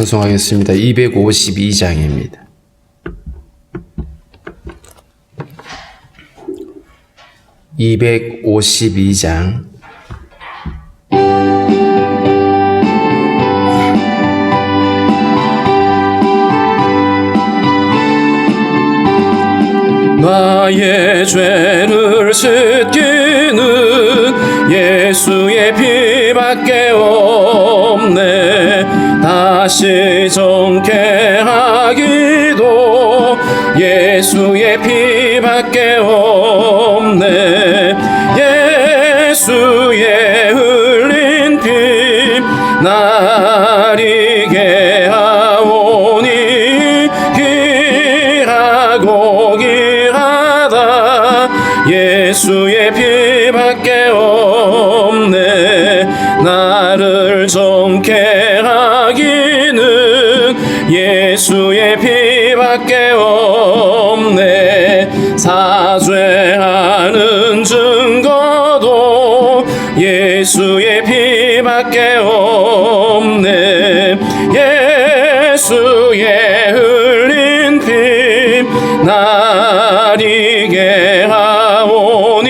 찬송하겠습니다. 252장입니다. (252장) 나의 죄를 씻기는 예수의 피밖에 없네. 다시 정케하기도 예수의 피밖에 없네. 예수의 흘린 피 나리게 하오니 귀하고 귀하다. 예수의 피밖에 없네. 나를 정케 하기는 예수의 피밖에 없네. 사죄하는 증거도 예수의 피밖에 없네. 예수의 흘린 피 나리게 하오니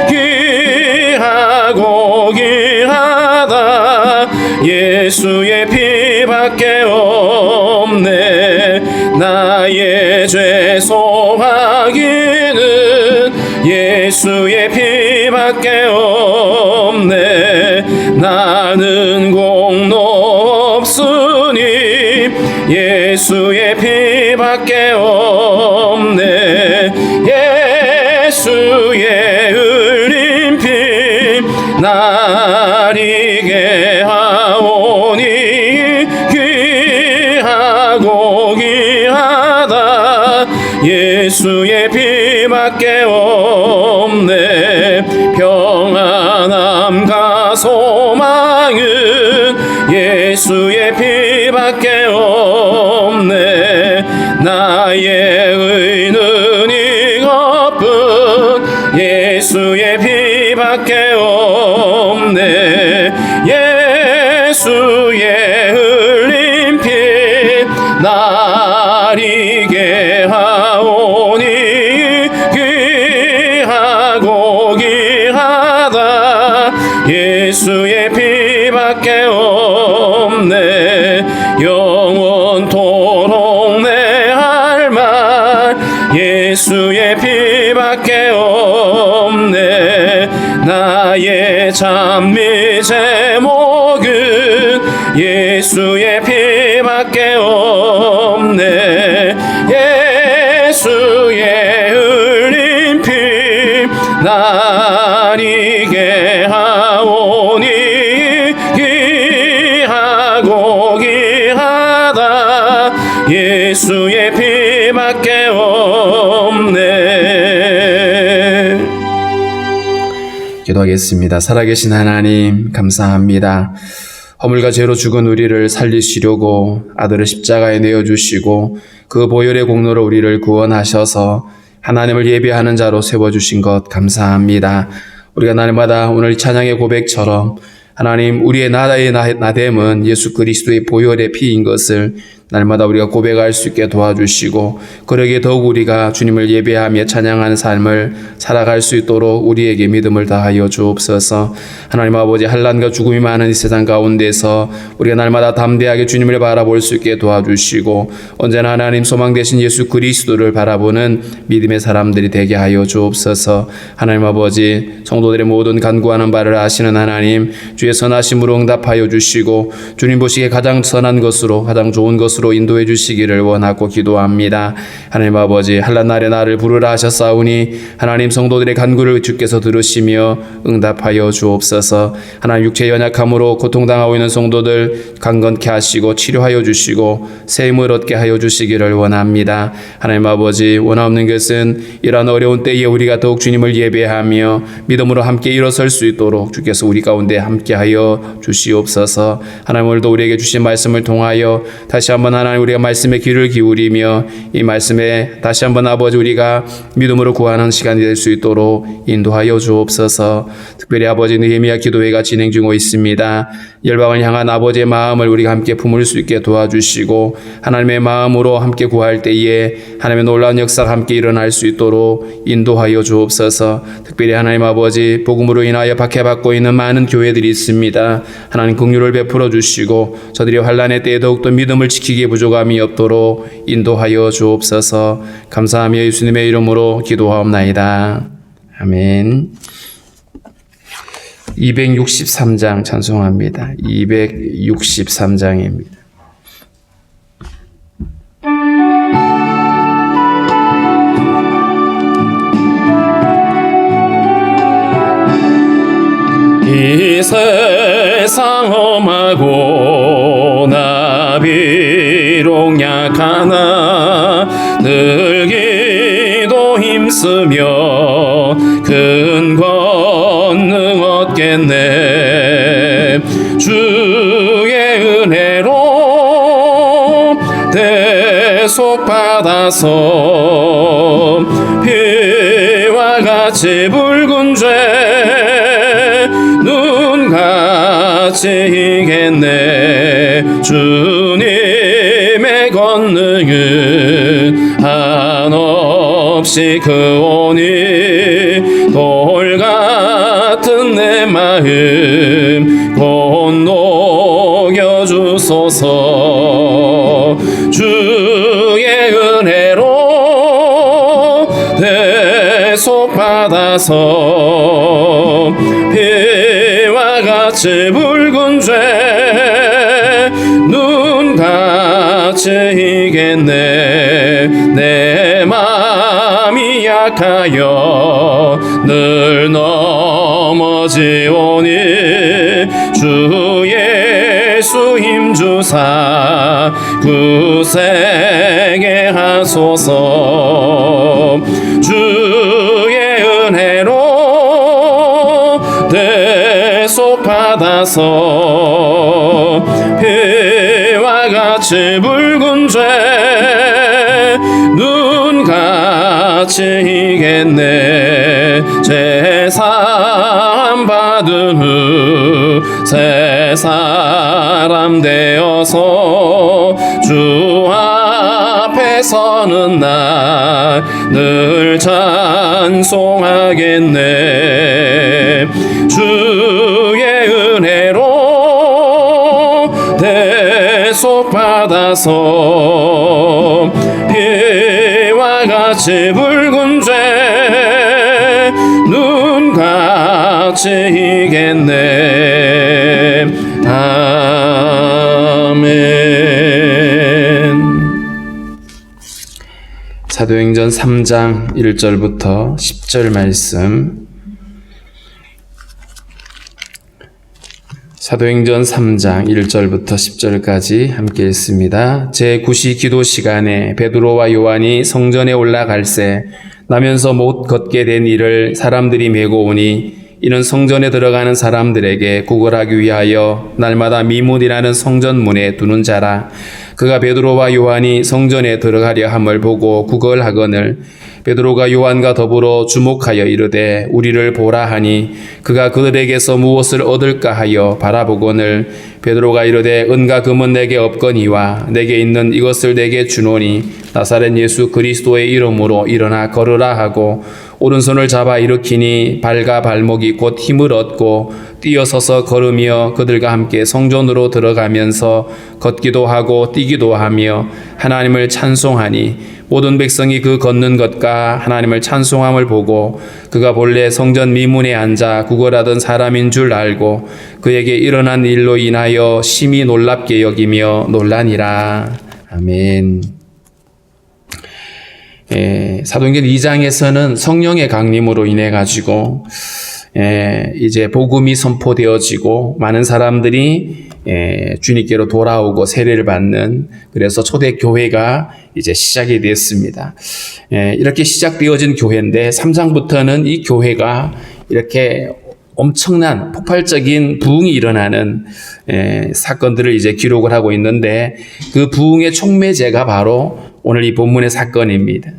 귀하고 귀하다. 예수의 피밖에 없네. 나의 죄송하기는 예수의 피밖에 없네. 나는 공로 없으니 예수의 피밖에 없네. 예수의 흘린 피 나리게 하오니 귀하고 귀하다. 예수의 피밖에 없네. 평안함과 소망은 예수의 피밖에 없네. 나의 의는 이것뿐 예수의 피밖에 없네. 예수의 흘린 피 나리게 하오니 귀하고 귀하다. 예수의 피밖에 없네. 영원토록 내 할 말 예수의 피밖에 없네. 나의 찬미 제목은 예수의 피밖에 없네. 예수의 흘린 피 나리게 하오니 귀하고 귀하다. 예수의 피밖에 없네. 기도하겠습니다. 살아계신 하나님, 감사합니다. 허물과 죄로 죽은 우리를 살리시려고 아들을 십자가에 내어주시고 그 보혈의 공로로 우리를 구원하셔서 하나님을 예배하는 자로 세워주신 것 감사합니다. 우리가 날마다 오늘 찬양의 고백처럼 하나님, 우리의 나라의 나됨은 예수 그리스도의 보혈의 피인 것을 날마다 우리가 고백할 수 있게 도와주시고, 그러기에 더욱 우리가 주님을 예배하며 찬양하는 삶을 살아갈 수 있도록 우리에게 믿음을 다하여 주옵소서. 하나님 아버지, 환난과 죽음이 많은 이 세상 가운데서 우리가 날마다 담대하게 주님을 바라볼 수 있게 도와주시고, 언제나 하나님 소망 되신 예수 그리스도를 바라보는 믿음의 사람들이 되게 하여 주옵소서. 하나님 아버지, 성도들의 모든 간구하는 바를 아시는 하나님, 주의 선하심으로 응답하여 주시고 주님 보시기에 가장 선한 것으로, 가장 좋은 것으로 인도해 주시기를 원하고 기도합니다. 하나님 아버지, 환난 날에 나를 부르라 하셨사오니 하나님, 성도들의 간구를 주께서 들으시며 응답하여 주옵소서. 하나님, 육체의 연약함으로 고통당하고 있는 성도들 강건케 하시고 치료하여 주시고 새 힘을 얻게 하여 주시기를 원합니다. 하나님 아버지, 원하옵는 것은 이러한 어려운 때에 우리가 더욱 주님을 예배하며 믿음으로 함께 일어설 수 있도록 주께서 우리 가운데 함께하여 주시옵소서. 하나님, 오늘도 우리에게 주신 말씀을 통하여 다시 한번 하나님, 우리가 말씀에 귀를 기울이며 이 말씀에 다시 한번 아버지, 우리가 믿음으로 구하는 시간이 될 수 있도록 인도하여 주옵소서. 특별히 아버지, 느헤미야 기도회가 진행 중에 있습니다. 열방을 향한 아버지의 마음을 우리가 함께 품을 수 있게 도와주시고 하나님의 마음으로 함께 구할 때에 하나님의 놀라운 역사가 함께 일어날 수 있도록 인도하여 주옵소서. 특별히 하나님 아버지 복음으로 인하여 박해받고 있는 많은 교회들이 있습니다. 하나님 긍휼을 베풀어 주시고 저들이 환난의 때에 더욱더 믿음을 지키기에 부족함이 없도록 인도하여 주옵소서. 감사하며 예수님의 이름으로 기도하옵나이다. 아멘. 263장 찬송합니다. 263장입니다. 이 세상 험하고 나 비록 약하나 늘 기도 힘쓰며 큰 권능 얻겠네. 주의 은혜로 대속받아서 피와 같이 붉은 죄 눈같이 이겠네. 주님의 권능은 한없이 크오니 돌 같은 내 마음 곧 녹여주소서. 주의 은혜로 대속받아서 피와 같이 붉은 죄 눈같이 이겠네. 내 맘이 약하여 늘 넘어지오니 주 예수 힘주사 굳세게 하소서. 주의 은혜로 대속받아서 피와 같이 붉은 죄 눈같이 이겠네. 제사함 받은 후 새 사람 되어서 주 앞에 서는 날 늘 찬송하겠네. 주의 은혜로 대속받아서 피와 같이 붉은 죄 눈같이 이겠네. 아멘. 사도행전 3장 1절부터 10절 말씀. 사도행전 3장 1절부터 10절까지 함께 읽습니다. 제9시 기도 시간에 베드로와 요한이 성전에 올라갈새 나면서 못 걷게 된 이를 사람들이 메고 오니 이는 성전에 들어가는 사람들에게 구걸하기 위하여 날마다 미문이라는 성전문에 두는 자라. 그가 베드로와 요한이 성전에 들어가려 함을 보고 구걸하거늘 베드로가 요한과 더불어 주목하여 이르되 우리를 보라 하니 그가 그들에게서 무엇을 얻을까 하여 바라보거늘 베드로가 이르되 은과 금은 내게 없거니와 내게 있는 이것을 내게 주노니 나사렛 예수 그리스도의 이름으로 일어나 걸으라 하고 오른손을 잡아 일으키니 발과 발목이 곧 힘을 얻고 뛰어서서 걸으며 그들과 함께 성전으로 들어가면서 걷기도 하고 뛰기도 하며 하나님을 찬송하니 모든 백성이 그 걷는 것과 하나님을 찬송함을 보고 그가 본래 성전 미문에 앉아 구걸하던 사람인 줄 알고 그에게 일어난 일로 인하여 심히 놀랍게 여기며 놀라니라. 아멘. 사도행전 2장에서는 성령의 강림으로 인해 가지고 이제 복음이 선포되어지고 많은 사람들이 주님께로 돌아오고 세례를 받는, 그래서 초대교회가 이제 시작이 됐습니다. 이렇게 시작되어진 교회인데 3장부터는 이 교회가 이렇게 엄청난 폭발적인 부흥이 일어나는 사건들을 이제 기록을 하고 있는데 그 부흥의 촉매제가 바로 오늘 이 본문의 사건입니다.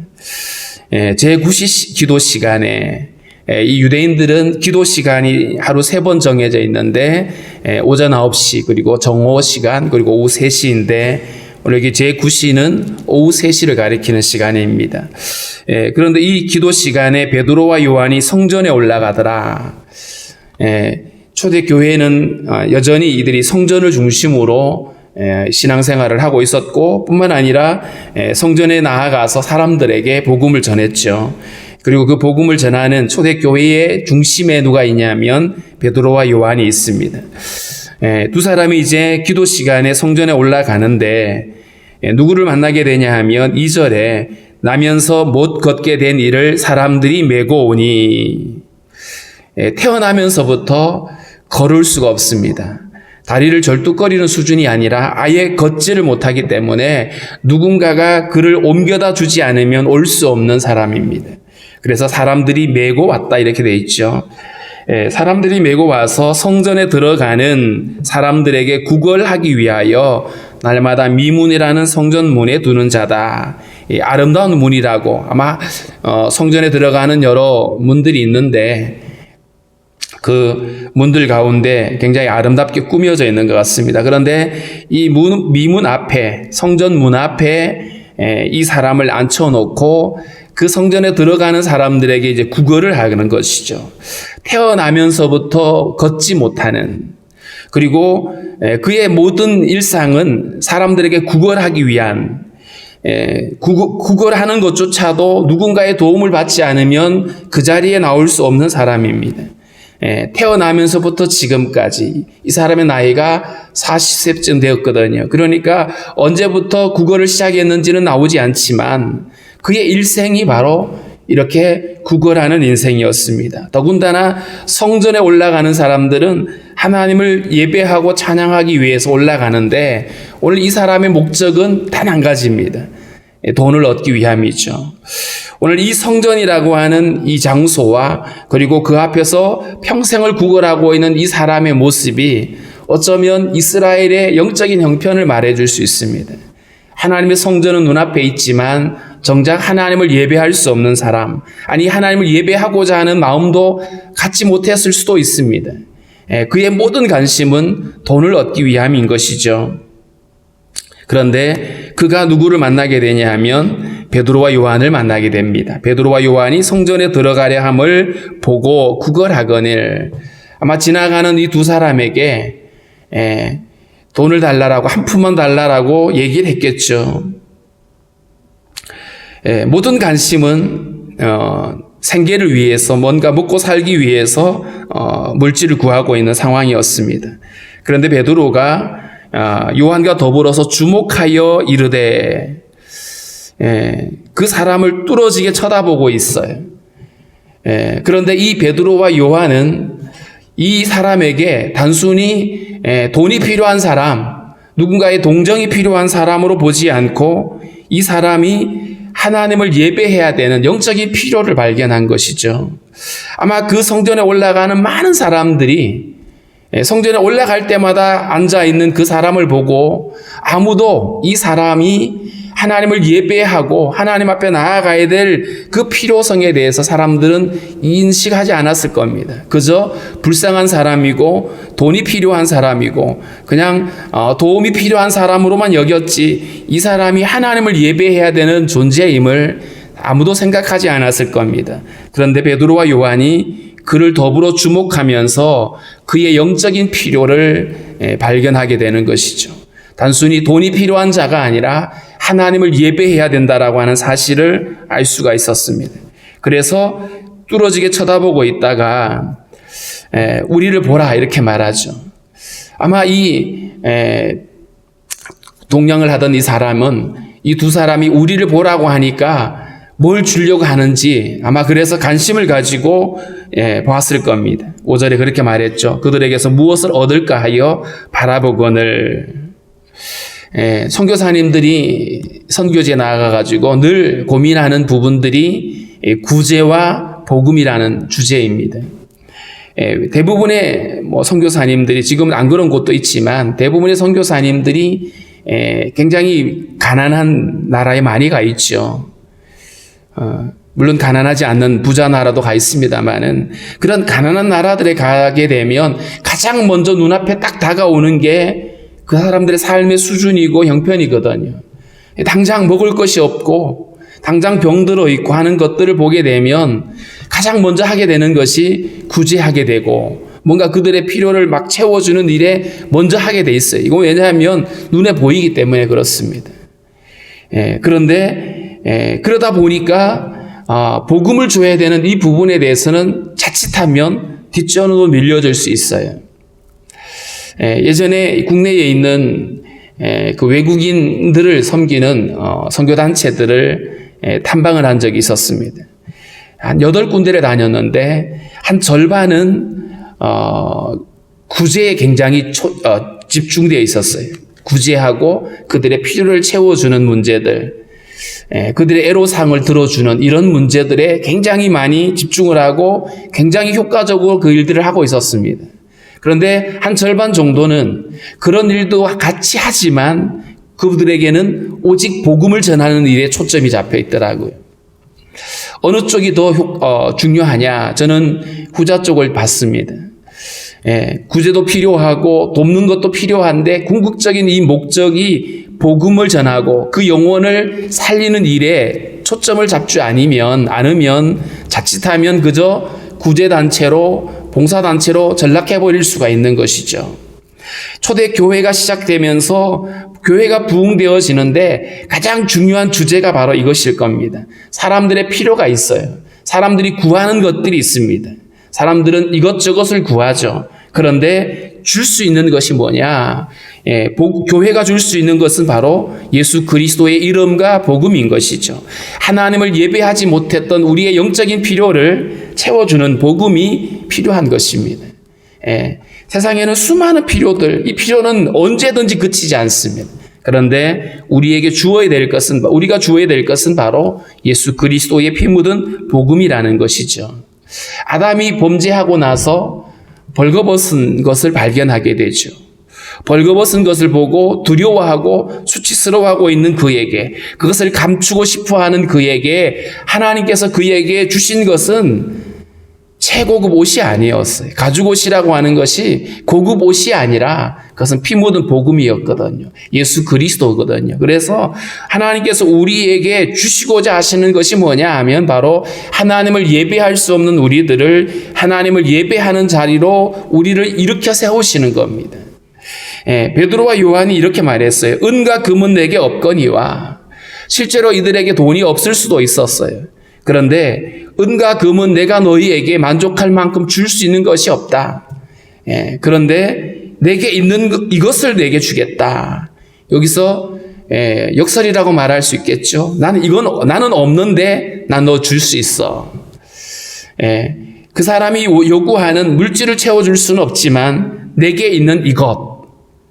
제9시 기도 시간에 이 유대인들은 기도 시간이 하루 3번 정해져 있는데 오전 9시 그리고 정오 시간 그리고 오후 3시인데 오늘 여기 제9시는 오후 3시를 가리키는 시간입니다. 그런데 이 기도 시간에 베드로와 요한이 성전에 올라가더라. 초대교회는 여전히 이들이 성전을 중심으로 신앙생활을 하고 있었고 뿐만 아니라 성전에 나아가서 사람들에게 복음을 전했죠. 그리고 그 복음을 전하는 초대교회의 중심에 누가 있냐면 베드로와 요한이 있습니다. 두 사람이 이제 기도 시간에 성전에 올라가는데 누구를 만나게 되냐 하면 2절에 나면서 못 걷게 된 이를 사람들이 메고 오니 태어나면서부터 걸을 수가 없습니다. 다리를 절뚝거리는 수준이 아니라 아예 걷지를 못하기 때문에 누군가가 그를 옮겨다 주지 않으면 올 수 없는 사람입니다. 그래서 사람들이 메고 왔다 이렇게 돼 있죠. 사람들이 메고 와서 성전에 들어가는 사람들에게 구걸하기 위하여 날마다 미문이라는 성전 문에 두는 자다. 아름다운 문이라고 아마 성전에 들어가는 여러 문들이 있는데 그 문들 가운데 굉장히 아름답게 꾸며져 있는 것 같습니다. 그런데 이 미문 앞에 성전 문 앞에 이 사람을 앉혀놓고 그 성전에 들어가는 사람들에게 이제 구걸을 하는 것이죠. 태어나면서부터 걷지 못하는 그리고 그의 모든 일상은 사람들에게 구걸하기 위한 구걸하는 것조차도 누군가의 도움을 받지 않으면 그 자리에 나올 수 없는 사람입니다. 태어나면서부터 지금까지 이 사람의 나이가 40세쯤 되었거든요. 그러니까 언제부터 구걸을 시작했는지는 나오지 않지만 그의 일생이 바로 이렇게 구걸하는 인생이었습니다. 더군다나 성전에 올라가는 사람들은 하나님을 예배하고 찬양하기 위해서 올라가는데 오늘 이 사람의 목적은 단 한 가지입니다. 돈을 얻기 위함이죠. 오늘 이 성전이라고 하는 이 장소와 그리고 그 앞에서 평생을 구걸하고 있는 이 사람의 모습이 어쩌면 이스라엘의 영적인 형편을 말해줄 수 있습니다. 하나님의 성전은 눈앞에 있지만 정작 하나님을 예배할 수 없는 사람, 아니 하나님을 예배하고자 하는 마음도 갖지 못했을 수도 있습니다. 그의 모든 관심은 돈을 얻기 위함인 것이죠. 그런데 그가 누구를 만나게 되냐 하면 베드로와 요한을 만나게 됩니다. 베드로와 요한이 성전에 들어가려 함을 보고 구걸하거늘 아마 지나가는 이 두 사람에게 돈을 달라라고 한 푼만 달라라고 얘기를 했겠죠. 모든 관심은 생계를 위해서 뭔가 먹고 살기 위해서 물질을 구하고 있는 상황이었습니다. 그런데 베드로가 요한과 더불어서 주목하여 이르되 그 사람을 뚫어지게 쳐다보고 있어요. 그런데 이 베드로와 요한은 이 사람에게 단순히 돈이 필요한 사람, 누군가의 동정이 필요한 사람으로 보지 않고 이 사람이 하나님을 예배해야 되는 영적인 필요를 발견한 것이죠. 아마 그 성전에 올라가는 많은 사람들이 성전에 올라갈 때마다 앉아있는 그 사람을 보고 아무도 이 사람이 하나님을 예배하고 하나님 앞에 나아가야 될 그 필요성에 대해서 사람들은 인식하지 않았을 겁니다. 그저 불쌍한 사람이고 돈이 필요한 사람이고 그냥 도움이 필요한 사람으로만 여겼지 이 사람이 하나님을 예배해야 되는 존재임을 아무도 생각하지 않았을 겁니다. 그런데 베드로와 요한이 그를 더불어 주목하면서 그의 영적인 필요를 발견하게 되는 것이죠. 단순히 돈이 필요한 자가 아니라 하나님을 예배해야 된다라고 하는 사실을 알 수가 있었습니다. 그래서 뚫어지게 쳐다보고 있다가 우리를 보라 이렇게 말하죠. 아마 이 동냥을 하던 이 사람은 이 두 사람이 우리를 보라고 하니까 뭘 주려고 하는지 아마 그래서 관심을 가지고 보았을 겁니다. 5절에 그렇게 말했죠. 그들에게서 무엇을 얻을까 하여 바라보거늘. 선교사님들이 선교지에 나가가지고 늘 고민하는 부분들이 구제와 복음이라는 주제입니다. 대부분의 선교사님들이 지금은 안 그런 곳도 있지만 대부분의 선교사님들이 굉장히 가난한 나라에 많이 가 있죠. 물론 가난하지 않는 부자 나라도 가 있습니다만은 그런 가난한 나라들에 가게 되면 가장 먼저 눈앞에 딱 다가오는 게 그 사람들의 삶의 수준이고 형편이거든요. 당장 먹을 것이 없고 당장 병들어 있고 하는 것들을 보게 되면 가장 먼저 하게 되는 것이 구제하게 되고 뭔가 그들의 필요를 막 채워주는 일에 먼저 하게 돼 있어요. 이거 왜냐하면 눈에 보이기 때문에 그렇습니다. 그런데 그러다 보니까 복음을 줘야 되는 이 부분에 대해서는 자칫하면 뒷전으로 밀려질 수 있어요. 예전에 국내에 있는 그 외국인들을 섬기는 선교단체들을 탐방을 한 적이 있었습니다. 한 8군데를 다녔는데 한 절반은 구제에 굉장히 집중되어 있었어요. 구제하고 그들의 필요를 채워주는 문제들, 그들의 애로사항을 들어주는 이런 문제들에 굉장히 많이 집중을 하고 굉장히 효과적으로 그 일들을 하고 있었습니다. 그런데 한 절반 정도는 그런 일도 같이 하지만 그들에게는 오직 복음을 전하는 일에 초점이 잡혀 있더라고요. 어느 쪽이 더 중요하냐? 저는 후자 쪽을 봤습니다. 구제도 필요하고 돕는 것도 필요한데 궁극적인 이 목적이 복음을 전하고 그 영혼을 살리는 일에 초점을 잡지 않으면 자칫하면 그저 구제단체로 봉사단체로 전락해버릴 수가 있는 것이죠. 초대교회가 시작되면서 교회가 부흥되어지는데 가장 중요한 주제가 바로 이것일 겁니다. 사람들의 필요가 있어요. 사람들이 구하는 것들이 있습니다. 사람들은 이것저것을 구하죠. 그런데 줄 수 있는 것이 뭐냐? 교회가 줄 수 있는 것은 바로 예수 그리스도의 이름과 복음인 것이죠. 하나님을 예배하지 못했던 우리의 영적인 필요를 채워주는 복음이 필요한 것입니다. 세상에는 수많은 필요들, 이 필요는 언제든지 그치지 않습니다. 그런데 우리가 주어야 될 것은 바로 예수 그리스도의 피 묻은 복음이라는 것이죠. 아담이 범죄하고 나서 벌거벗은 것을 발견하게 되죠. 벌거벗은 것을 보고 두려워하고 수치스러워하고 있는 그에게, 그것을 감추고 싶어하는 그에게 하나님께서 그에게 주신 것은 최고급 옷이 아니었어요. 가죽 옷이라고 하는 것이 고급 옷이 아니라 그것은 피 묻은 복음이었거든요. 예수 그리스도거든요. 그래서 하나님께서 우리에게 주시고자 하시는 것이 뭐냐 하면 바로 하나님을 예배할 수 없는 우리들을 하나님을 예배하는 자리로 우리를 일으켜 세우시는 겁니다. 베드로와 요한이 이렇게 말했어요. 은과 금은 내게 없거니와. 실제로 이들에게 돈이 없을 수도 있었어요. 그런데 은과 금은 내가 너희에게 만족할 만큼 줄 수 있는 것이 없다. 그런데 내게 있는 이것을 내게 주겠다. 여기서 역설이라고 말할 수 있겠죠. 나는 없는데 난 너 줄 수 있어. 그 사람이 요구하는 물질을 채워줄 수는 없지만 내게 있는 이것,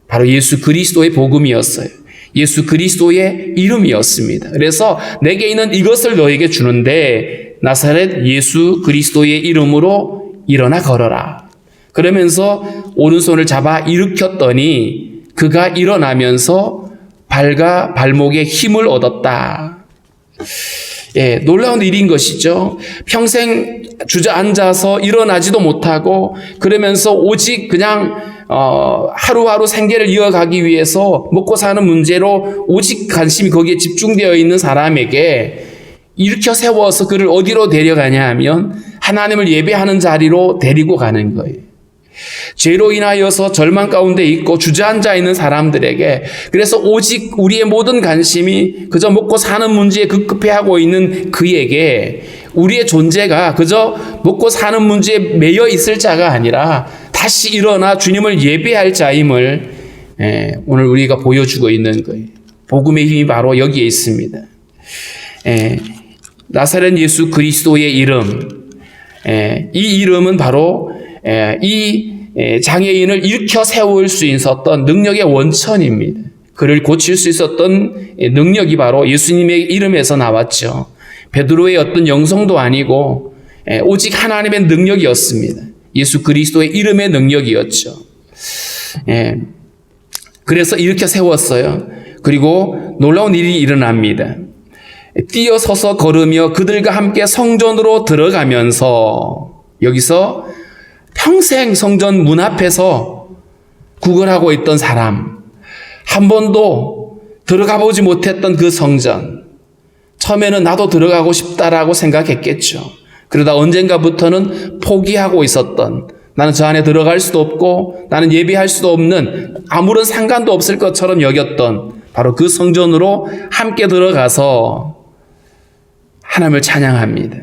바로 예수 그리스도의 복음이었어요. 예수 그리스도의 이름이었습니다. 그래서 내게 있는 이것을 너에게 주는데 나사렛 예수 그리스도의 이름으로 일어나 걸어라. 그러면서 오른손을 잡아 일으켰더니 그가 일어나면서 발과 발목에 힘을 얻었다. 놀라운 일인 것이죠. 평생 주저앉아서 일어나지도 못하고 그러면서 오직 그냥 하루하루 생계를 이어가기 위해서 먹고 사는 문제로 오직 관심이 거기에 집중되어 있는 사람에게 일으켜 세워서 그를 어디로 데려가냐 하면 하나님을 예배하는 자리로 데리고 가는 거예요. 죄로 인하여서 절망 가운데 있고 주저앉아 있는 사람들에게, 그래서 오직 우리의 모든 관심이 그저 먹고 사는 문제에 급급해하고 있는 그에게 우리의 존재가 그저 먹고 사는 문제에 매여 있을 자가 아니라 다시 일어나 주님을 예배할 자임을 오늘 우리가 보여주고 있는 거예요. 복음의 힘이 바로 여기에 있습니다. 나사렛 예수 그리스도의 이름, 이 이름은 바로 이 장애인을 일으켜 세울 수 있었던 능력의 원천입니다. 그를 고칠 수 있었던 능력이 바로 예수님의 이름에서 나왔죠. 베드로의 어떤 영성도 아니고 오직 하나님의 능력이었습니다. 예수 그리스도의 이름의 능력이었죠. 그래서 일으켜 세웠어요. 그리고 놀라운 일이 일어납니다. 뛰어서서 걸으며 그들과 함께 성전으로 들어가면서, 여기서 평생 성전 문 앞에서 구걸하고 있던 사람, 한 번도 들어가 보지 못했던 그 성전, 처음에는 나도 들어가고 싶다라고 생각했겠죠. 그러다 언젠가부터는 포기하고 있었던, 나는 저 안에 들어갈 수도 없고 나는 예배할 수도 없는, 아무런 상관도 없을 것처럼 여겼던 바로 그 성전으로 함께 들어가서 하나님을 찬양합니다.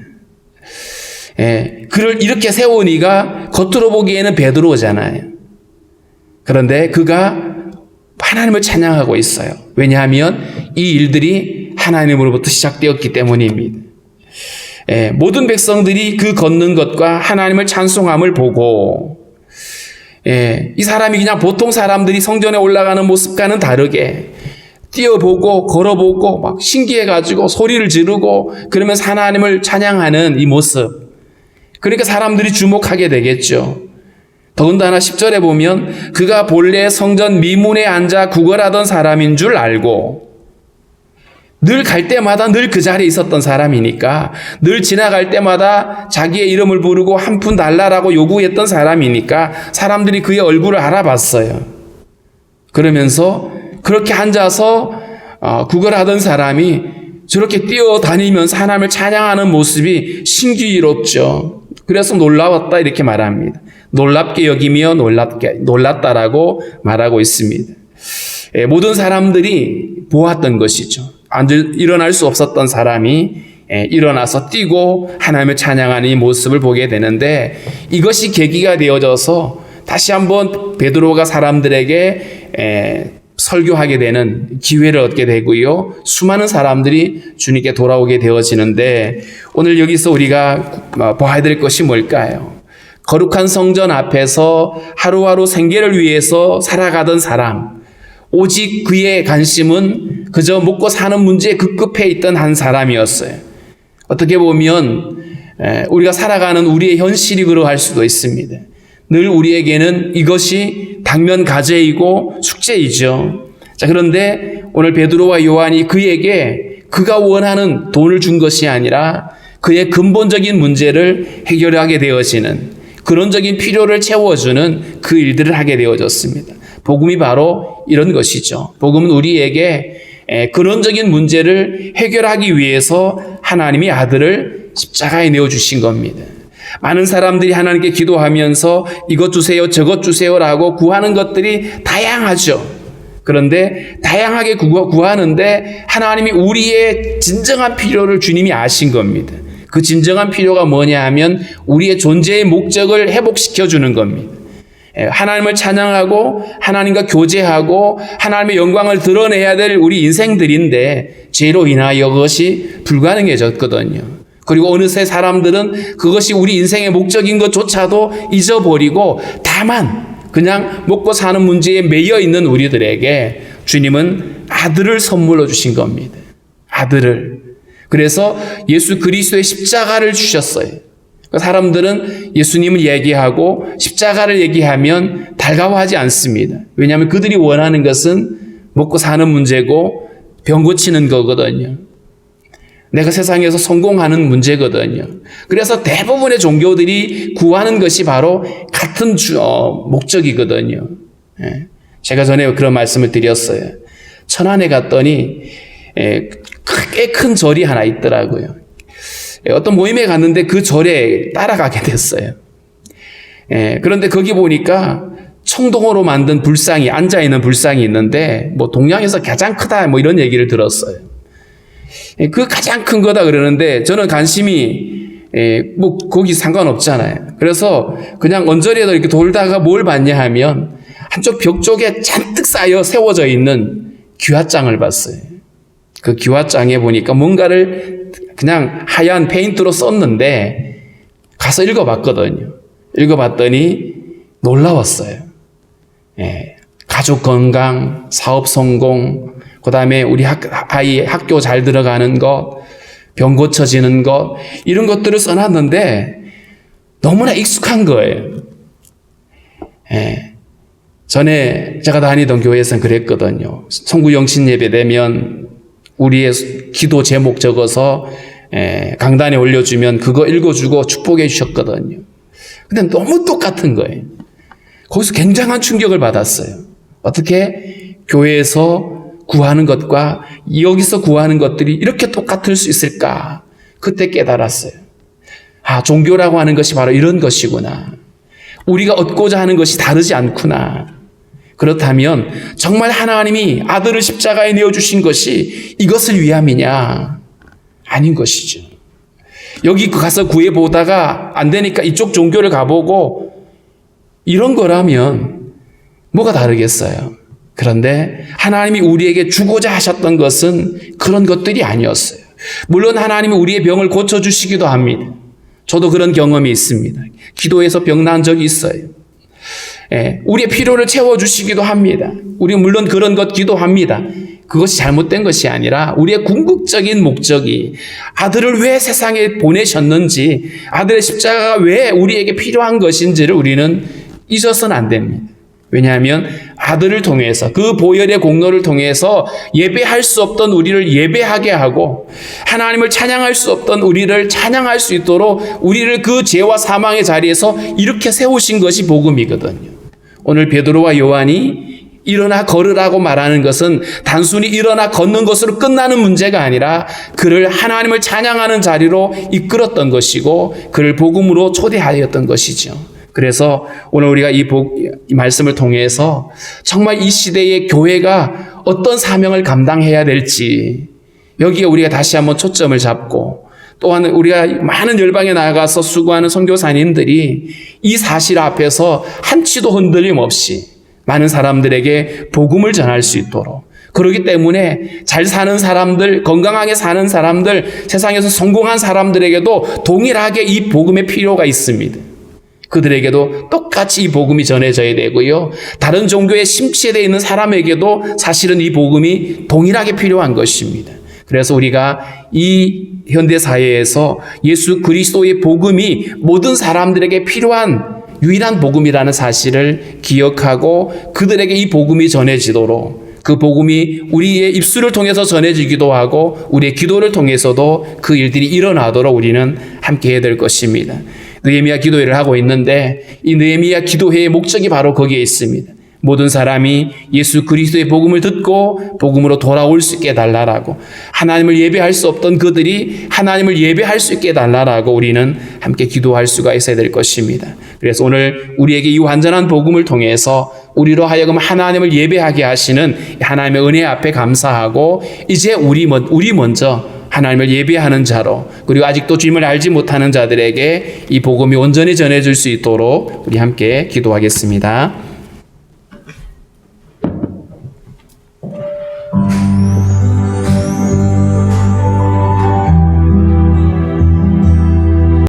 그를 이렇게 세운 이가 겉으로 보기에는 베드로잖아요. 그런데 그가 하나님을 찬양하고 있어요. 왜냐하면 이 일들이 하나님으로부터 시작되었기 때문입니다. 모든 백성들이 그 걷는 것과 하나님을 찬송함을 보고, 이 사람이 그냥 보통 사람들이 성전에 올라가는 모습과는 다르게 뛰어보고 걸어보고 막 신기해가지고 소리를 지르고 그러면서 하나님을 찬양하는 이 모습, 그러니까 사람들이 주목하게 되겠죠. 더군다나 10절에 보면 그가 본래 성전 미문에 앉아 구걸하던 사람인 줄 알고, 늘 갈 때마다 늘 그 자리에 있었던 사람이니까, 늘 지나갈 때마다 자기의 이름을 부르고 한 푼 달라라고 요구했던 사람이니까 사람들이 그의 얼굴을 알아봤어요. 그러면서 그렇게 앉아서 구걸하던 사람이 저렇게 뛰어다니면서 하나님을 찬양하는 모습이 신기롭죠. 그래서 놀라웠다 이렇게 말합니다. 놀랍게 여기며 놀랐다라고 말하고 있습니다. 모든 사람들이 보았던 것이죠. 일어날 수 없었던 사람이 일어나서 뛰고 하나님을 찬양하는 이 모습을 보게 되는데, 이것이 계기가 되어져서 다시 한번 베드로가 사람들에게 설교하게 되는 기회를 얻게 되고요. 수많은 사람들이 주님께 돌아오게 되어지는데, 오늘 여기서 우리가 봐야 될 것이 뭘까요? 거룩한 성전 앞에서 하루하루 생계를 위해서 살아가던 사람, 오직 그의 관심은 그저 먹고 사는 문제에 급급해 있던 한 사람이었어요. 어떻게 보면 우리가 살아가는 우리의 현실이 그러할 수도 있습니다. 늘 우리에게는 이것이 당면 과제이고 숙제이죠. 자, 그런데 오늘 베드로와 요한이 그에게 그가 원하는 돈을 준 것이 아니라 그의 근본적인 문제를 해결하게 되어지는, 근원적인 필요를 채워주는 그 일들을 하게 되어졌습니다. 복음이 바로 이런 것이죠. 복음은 우리에게 근원적인 문제를 해결하기 위해서 하나님이 아들을 십자가에 내어주신 겁니다. 많은 사람들이 하나님께 기도하면서 이것 주세요, 저것 주세요라고 구하는 것들이 다양하죠. 그런데 다양하게 구하는데 하나님이 우리의 진정한 필요를 주님이 아신 겁니다. 그 진정한 필요가 뭐냐 하면 우리의 존재의 목적을 회복시켜 주는 겁니다. 하나님을 찬양하고 하나님과 교제하고 하나님의 영광을 드러내야 될 우리 인생들인데 죄로 인하여 그것이 불가능해졌거든요. 그리고 어느새 사람들은 그것이 우리 인생의 목적인 것조차도 잊어버리고 다만 그냥 먹고 사는 문제에 매여 있는 우리들에게 주님은 아들을 선물로 주신 겁니다. 아들을. 그래서 예수 그리스도의 십자가를 주셨어요. 사람들은 예수님을 얘기하고 십자가를 얘기하면 달가워하지 않습니다. 왜냐하면 그들이 원하는 것은 먹고 사는 문제고 병 고치는 거거든요. 내가 세상에서 성공하는 문제거든요. 그래서 대부분의 종교들이 구하는 것이 바로 같은 목적이거든요. 제가 전에 그런 말씀을 드렸어요. 천안에 갔더니 꽤 큰 절이 하나 있더라고요. 어떤 모임에 갔는데 그 절에 따라가게 됐어요. 그런데 거기 보니까 청동으로 만든 불상이, 앉아있는 불상이 있는데 뭐 동양에서 가장 크다 뭐 이런 얘기를 들었어요. 그 가장 큰 거다 그러는데 저는 관심이 뭐 거기 상관없잖아요. 그래서 그냥 언저리에도 이렇게 돌다가 뭘 봤냐 하면 한쪽 벽 쪽에 잔뜩 쌓여 세워져 있는 규화장을 봤어요. 그 규화장에 보니까 뭔가를 그냥 하얀 페인트로 썼는데 가서 읽어봤거든요. 읽어봤더니 놀라웠어요. 가족 건강, 사업 성공, 그 다음에 우리 아이 학교 잘 들어가는 것, 병 고쳐지는 것, 이런 것들을 써놨는데 너무나 익숙한 거예요. 전에 제가 다니던 교회에서는 그랬거든요. 성구 영신 예배 되면 우리의 기도 제목 적어서 강단에 올려주면 그거 읽어주고 축복해 주셨거든요. 근데 너무 똑같은 거예요. 거기서 굉장한 충격을 받았어요. 어떻게 교회에서 구하는 것과 여기서 구하는 것들이 이렇게 똑같을 수 있을까? 그때 깨달았어요. 종교라고 하는 것이 바로 이런 것이구나. 우리가 얻고자 하는 것이 다르지 않구나. 그렇다면 정말 하나님이 아들을 십자가에 내어주신 것이 이것을 위함이냐? 아닌 것이죠. 여기 가서 구해보다가 안 되니까 이쪽 종교를 가보고 이런 거라면 뭐가 다르겠어요? 그런데 하나님이 우리에게 주고자 하셨던 것은 그런 것들이 아니었어요. 물론 하나님이 우리의 병을 고쳐주시기도 합니다. 저도 그런 경험이 있습니다. 기도해서 병 난 적이 있어요. 우리의 필요를 채워주시기도 합니다. 우리 물론 그런 것 기도합니다. 그것이 잘못된 것이 아니라 우리의 궁극적인 목적이 아들을 왜 세상에 보내셨는지, 아들의 십자가가 왜 우리에게 필요한 것인지를 우리는 잊어서는 안 됩니다. 왜냐하면 아들을 통해서, 그 보혈의 공로를 통해서 예배할 수 없던 우리를 예배하게 하고 하나님을 찬양할 수 없던 우리를 찬양할 수 있도록 우리를 그 죄와 사망의 자리에서 이렇게 세우신 것이 복음이거든요. 오늘 베드로와 요한이 일어나 걸으라고 말하는 것은 단순히 일어나 걷는 것으로 끝나는 문제가 아니라 그를 하나님을 찬양하는 자리로 이끌었던 것이고 그를 복음으로 초대하였던 것이죠. 그래서 오늘 우리가 이 말씀을 통해서 정말 이 시대의 교회가 어떤 사명을 감당해야 될지 여기에 우리가 다시 한번 초점을 잡고, 또한 우리가 많은 열방에 나가서 수고하는 선교사님들이 이 사실 앞에서 한치도 흔들림 없이 많은 사람들에게 복음을 전할 수 있도록, 그렇기 때문에 잘 사는 사람들, 건강하게 사는 사람들, 세상에서 성공한 사람들에게도 동일하게 이 복음의 필요가 있습니다. 그들에게도 똑같이 이 복음이 전해져야 되고요. 다른 종교에 심취되어 있는 사람에게도 사실은 이 복음이 동일하게 필요한 것입니다. 그래서 우리가 이 현대사회에서 예수 그리스도의 복음이 모든 사람들에게 필요한 유일한 복음이라는 사실을 기억하고 그들에게 이 복음이 전해지도록, 그 복음이 우리의 입술을 통해서 전해지기도 하고 우리의 기도를 통해서도 그 일들이 일어나도록 우리는 함께 해야 될 것입니다. 느헤미야 기도회를 하고 있는데 이 느헤미야 기도회의 목적이 바로 거기에 있습니다. 모든 사람이 예수 그리스도의 복음을 듣고 복음으로 돌아올 수 있게 해달라고, 하나님을 예배할 수 없던 그들이 하나님을 예배할 수 있게 해달라고 우리는 함께 기도할 수가 있어야 될 것입니다. 그래서 오늘 우리에게 이 완전한 복음을 통해서 우리로 하여금 하나님을 예배하게 하시는 하나님의 은혜 앞에 감사하고, 이제 우리 먼저 하나님을 예배하는 자로, 그리고 아직도 주님을 알지 못하는 자들에게 이 복음이 온전히 전해질 수 있도록 우리 함께 기도하겠습니다.